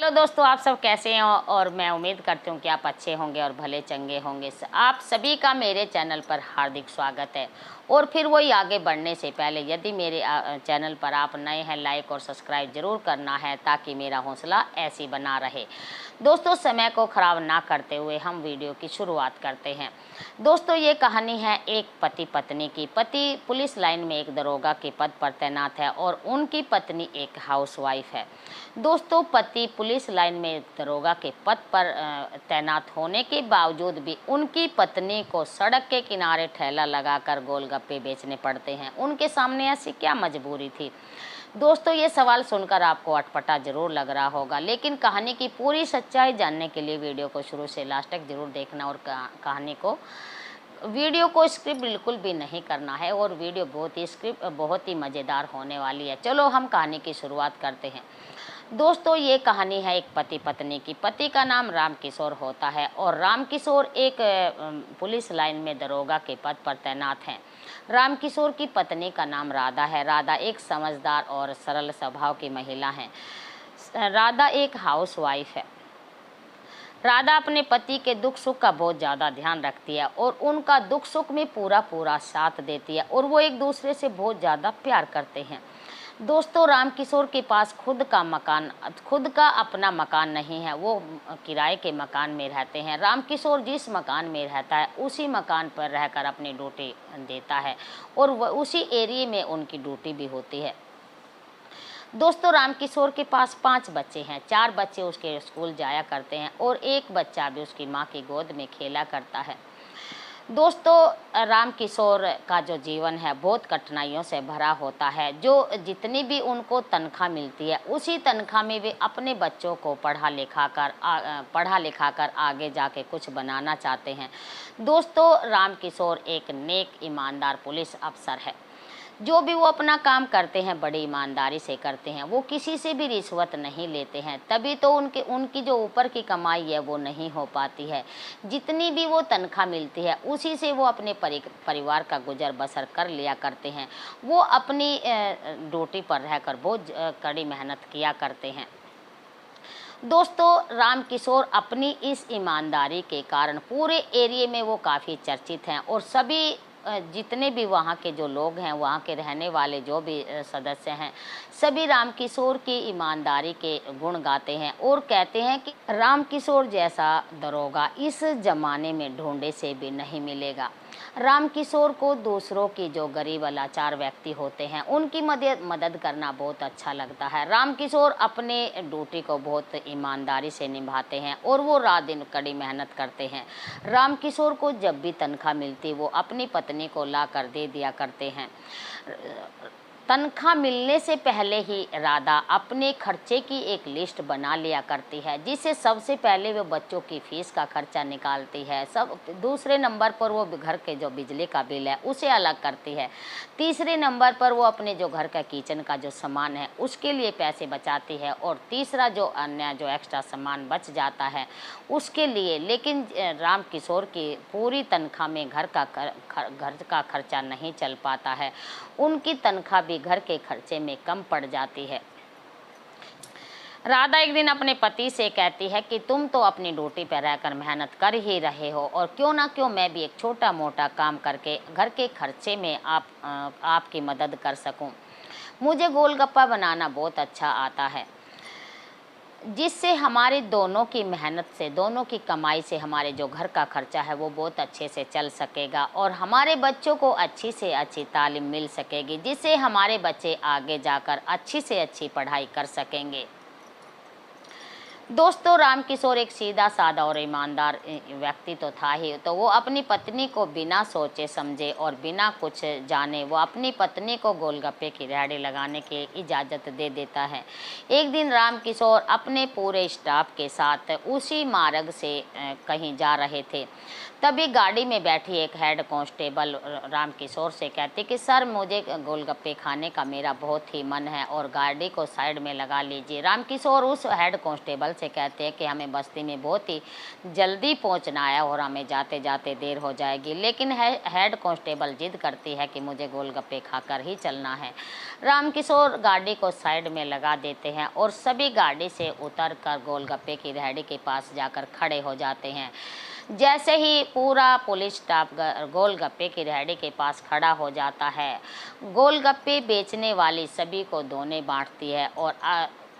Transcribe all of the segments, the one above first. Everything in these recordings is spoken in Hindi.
हेलो दोस्तों, आप सब कैसे हैं? और मैं उम्मीद करती हूँ कि आप अच्छे होंगे और भले चंगे होंगे। आप सभी का मेरे चैनल पर हार्दिक स्वागत है। और फिर वही आगे बढ़ने से पहले यदि मेरे चैनल पर आप नए हैं, लाइक और सब्सक्राइब ज़रूर करना है ताकि मेरा हौसला ऐसे बना रहे। दोस्तों, समय को ख़राब ना करते हुए हम वीडियो की शुरुआत करते हैं। दोस्तों, ये कहानी है एक पति पत्नी की। पति पुलिस लाइन में एक दरोगा के पद पर तैनात है और उनकी पत्नी एक हाउसवाइफ है। दोस्तों, पति पुलिस लाइन में दरोगा के पद पर तैनात होने के बावजूद भी उनकी पत्नी को सड़क के किनारे ठेला लगाकर गोलगप्पे बेचने पड़ते हैं। उनके सामने ऐसी क्या मजबूरी थी? दोस्तों, ये सवाल सुनकर आपको अटपटा जरूर लग रहा होगा, लेकिन कहानी की पूरी सच्चाई जानने के लिए वीडियो को शुरू से लास्ट तक जरूर देखना और वीडियो को स्क्रिप्ट बिल्कुल भी नहीं करना है। और वीडियो बहुत ही मज़ेदार होने वाली है। चलो हम कहानी की शुरुआत करते हैं। दोस्तों, ये कहानी है एक पति पत्नी की। पति का नाम राम किशोर होता है और राम किशोर एक पुलिस लाइन में दरोगा के पद पर तैनात हैं। राम किशोर की पत्नी का नाम राधा है। राधा एक समझदार और सरल स्वभाव की महिला है। राधा एक हाउसवाइफ है। राधा अपने पति के दुख सुख का बहुत ज़्यादा ध्यान रखती है और उनका दुख सुख में पूरा साथ देती है और वो एक दूसरे से बहुत ज़्यादा प्यार करते हैं। दोस्तों, राम किशोर के पास खुद का अपना मकान नहीं है। वो किराए के मकान में रहते हैं। राम किशोर जिस मकान में रहता है उसी मकान पर रहकर अपनी ड्यूटी देता है और उसी एरिया में उनकी ड्यूटी भी होती है। दोस्तों, राम किशोर के पास 5 बच्चे हैं। 4 बच्चे उसके स्कूल जाया करते हैं और एक बच्चा भी उसकी माँ की गोद में खेला करता है। दोस्तों, राम किशोर का जो जीवन है बहुत कठिनाइयों से भरा होता है। जो जितनी भी उनको तनख्वाह मिलती है उसी तनख्वाह में वे अपने बच्चों को पढ़ा लिखा कर आगे जाके कुछ बनाना चाहते हैं। दोस्तों, राम किशोर एक नेक ईमानदार पुलिस अफसर है। जो भी वो अपना काम करते हैं बड़ी ईमानदारी से करते हैं। वो किसी से भी रिश्वत नहीं लेते हैं, तभी तो उनकी जो ऊपर की कमाई है वो नहीं हो पाती है। जितनी भी वो तनख्वाह मिलती है उसी से वो अपने परिवार का गुजर बसर कर लिया करते हैं। वो अपनी ड्यूटी पर रहकर बहुत कड़ी मेहनत किया करते हैं। दोस्तों, राम किशोर अपनी इस ईमानदारी के कारण पूरे एरिया में वो काफ़ी चर्चित हैं और सभी जितने भी वहाँ के जो लोग हैं, वहाँ के रहने वाले जो भी सदस्य हैं, सभी राम किशोर की ईमानदारी के गुण गाते हैं और कहते हैं कि राम किशोर जैसा दरोगा इस ज़माने में ढूंढे से भी नहीं मिलेगा। राम किशोर को दूसरों की जो गरीब लाचार व्यक्ति होते हैं उनकी मदद करना बहुत अच्छा लगता है। राम किशोर अपने ड्यूटी को बहुत ईमानदारी से निभाते हैं और वो रात दिन कड़ी मेहनत करते हैं। राम किशोर को जब भी तनख्वाह मिलती वो अपनी पत्नी को ला कर दे दिया करते हैं। तनख्वाह मिलने से पहले ही राधा अपने खर्चे की एक लिस्ट बना लिया करती है, जिससे सबसे पहले वो बच्चों की फीस का खर्चा निकालती है। दूसरे नंबर पर वो घर के जो बिजली का बिल है उसे अलग करती है। तीसरे नंबर पर वो अपने जो घर का किचन का जो सामान है उसके लिए पैसे बचाती है और तीसरा जो अन्य जो एक्स्ट्रा सामान बच जाता है उसके लिए। लेकिन राम किशोर की पूरी तनख्वाह में घर का खर्चा नहीं चल पाता है। उनकी तनख्वाह भी घर के खर्चे में कम पड़ जाती है। राधा एक दिन अपने पति से कहती है कि तुम तो अपनी ड्यूटी पर रहकर मेहनत कर ही रहे हो और क्यों ना क्यों मैं भी एक छोटा मोटा काम करके घर के खर्चे में आपकी मदद कर सकूं। मुझे गोलगप्पा बनाना बहुत अच्छा आता है, जिससे हमारे दोनों की मेहनत से, दोनों की कमाई से हमारे जो घर का खर्चा है वो बहुत अच्छे से चल सकेगा और हमारे बच्चों को अच्छी से अच्छी तालीम मिल सकेगी, जिससे हमारे बच्चे आगे जाकर अच्छी से अच्छी पढ़ाई कर सकेंगे। दोस्तों, राम किशोर एक सीधा साधा और ईमानदार व्यक्ति तो था ही, तो वो अपनी पत्नी को बिना सोचे समझे और बिना कुछ जाने वो अपनी पत्नी को गोलगप्पे की रेहड़ी लगाने की इजाज़त दे देता है। एक दिन राम किशोर अपने पूरे स्टाफ के साथ उसी मार्ग से कहीं जा रहे थे। तभी गाड़ी में बैठी एक हेड कांस्टेबल राम किशोर से कहती कि सर, मुझे गोलगप्पे खाने का मेरा बहुत ही मन है और गाड़ी को साइड में लगा लीजिए। राम किशोर उस हेड कांस्टेबल से कहते हैं कि हमें बस्ती में बहुत ही जल्दी पहुंचना है और हमें जाते जाते देर हो जाएगी, लेकिन हेड कांस्टेबल जिद करती है कि मुझे गोलगप्पे खाकर ही चलना है। रामकिशोर गाड़ी को साइड में लगा देते हैं और सभी गाड़ी से उतरकर गोलगप्पे की रेहड़ी के पास जाकर खड़े हो जाते हैं। जैसे ही पूरा पुलिस स्टाफ गोलगप्पे की रेहड़ी के पास खड़ा हो जाता है, गोलगप्पे बेचने वाली सभी को दोने बांटती है और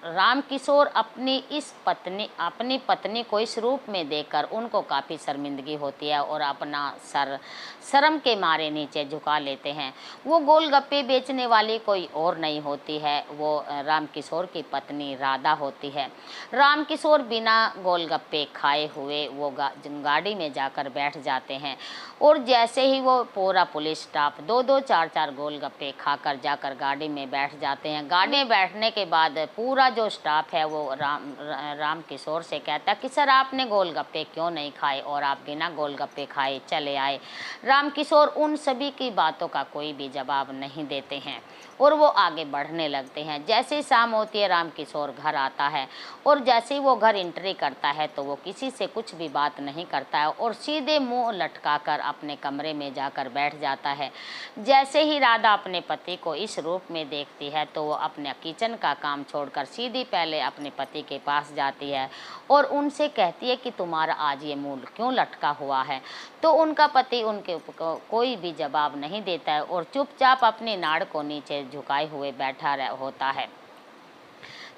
रामकिशोर अपनी पत्नी को इस रूप में देखकर उनको काफ़ी शर्मिंदगी होती है और अपना सर शर्म के मारे नीचे झुका लेते हैं। वो गोलगप्पे बेचने वाली कोई और नहीं होती है, वो रामकिशोर की पत्नी राधा होती है। रामकिशोर बिना गोलगप्पे खाए हुए वो गाड़ी में जाकर बैठ जाते हैं और जैसे ही वो पूरा पुलिस स्टाफ 2-2 4-4 गोलगप्पे खाकर जाकर गाड़ी में बैठ जाते हैं। गाड़ी में बैठने के बाद पूरा जो स्टाफ है वो रामकिशोर से कहता है कि सर आपने गोलगप्पे क्यों नहीं खाए और आप बिना गोलगप्पे खाए चले आए। रामकिशोर उन सभी की बातों का कोई भी जवाब नहीं देते हैं और वो आगे बढ़ने लगते हैं। जैसे ही शाम होती है, रामकिशोर घर आता है और जैसे ही वो घर एंट्री करता है तो वो किसी से कुछ भी बात नहीं करता है और सीधे मुंह लटकाकर अपने कमरे में जाकर बैठ जाता है। जैसे ही राधा अपने पति को इस रूप में देखती है तो वो अपने किचन का काम छोड़कर सीधी पहले अपने पति के पास जाती है और उनसे कहती है कि तुम्हारा आज ये मुंह क्यों लटका हुआ है। तो उनका पति उनके कोई भी जवाब नहीं देता है और चुपचाप अपनी नाड़ को नीचे झुकाए हुए बैठा होता है।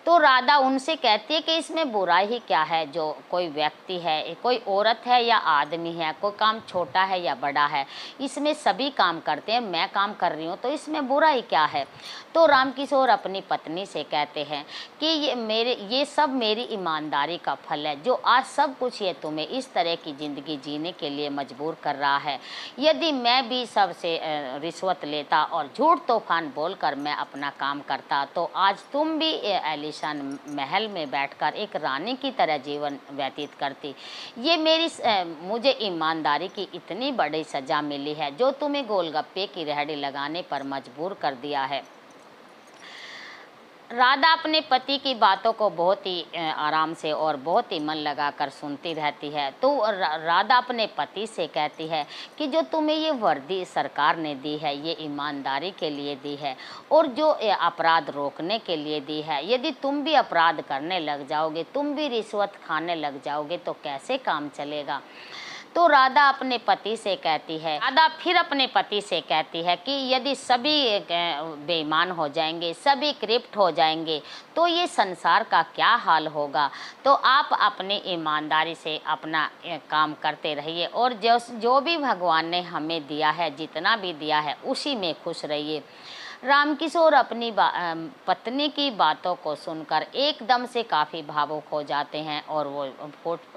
तो राधा उनसे कहती है कि इसमें बुराई ही क्या है, जो कोई व्यक्ति है, कोई औरत है या आदमी है, कोई काम छोटा है या बड़ा है, इसमें सभी काम करते हैं, मैं काम कर रही हूँ तो इसमें बुराई क्या है। तो रामकिशोर अपनी पत्नी से कहते हैं कि ये सब मेरी ईमानदारी का फल है, जो आज सब कुछ ये तुम्हें इस तरह की ज़िंदगी जीने के लिए मजबूर कर रहा है। यदि मैं भी सबसे रिश्वत लेता और झूठ तूफान बोलकर मैं अपना काम करता तो आज तुम भी आलीशान महल में बैठकर एक रानी की तरह जीवन व्यतीत करती। ये मुझे ईमानदारी की इतनी बड़ी सज़ा मिली है जो तुम्हें गोलगप्पे की रेहड़ी लगाने पर मजबूर कर दिया है। राधा अपने पति की बातों को बहुत ही आराम से और बहुत ही मन लगाकर सुनती रहती है। तो राधा अपने पति से कहती है कि जो तुम्हें ये वर्दी सरकार ने दी है ये ईमानदारी के लिए दी है और जो अपराध रोकने के लिए दी है। यदि तुम भी अपराध करने लग जाओगे, तुम भी रिश्वत खाने लग जाओगे तो कैसे काम चलेगा। तो राधा अपने पति से कहती है, राधा फिर अपने पति से कहती है कि यदि सभी बेईमान हो जाएंगे, सभी क्रिप्ट हो जाएंगे तो ये संसार का क्या हाल होगा। तो आप अपनी ईमानदारी से अपना काम करते रहिए और जो भी भगवान ने हमें दिया है, जितना भी दिया है उसी में खुश रहिए। रामकिशोर अपनी पत्नी की बातों को सुनकर एकदम से काफ़ी भावुक हो जाते हैं और वो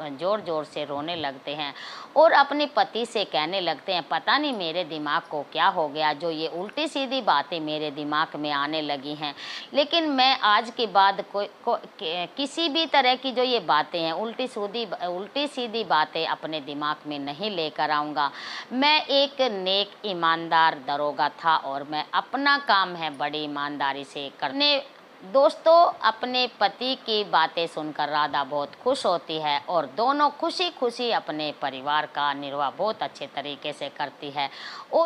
ज़ोर ज़ोर से रोने लगते हैं और अपने पति से कहने लगते हैं, पता नहीं मेरे दिमाग को क्या हो गया जो ये उल्टी सीधी बातें मेरे दिमाग में आने लगी हैं, लेकिन मैं आज के बाद किसी भी तरह की जो ये बातें हैं उल्टी सीधी बातें अपने दिमाग में नहीं लेकर आऊँगा। मैं एक नेक ईमानदार दरोगा था और मैं अपना काम है बड़ी ईमानदारी से करने। दोस्तों, अपने पति की बातें सुनकर राधा बहुत खुश होती है और दोनों खुशी खुशी अपने परिवार का निर्वाह बहुत अच्छे तरीके से करती है और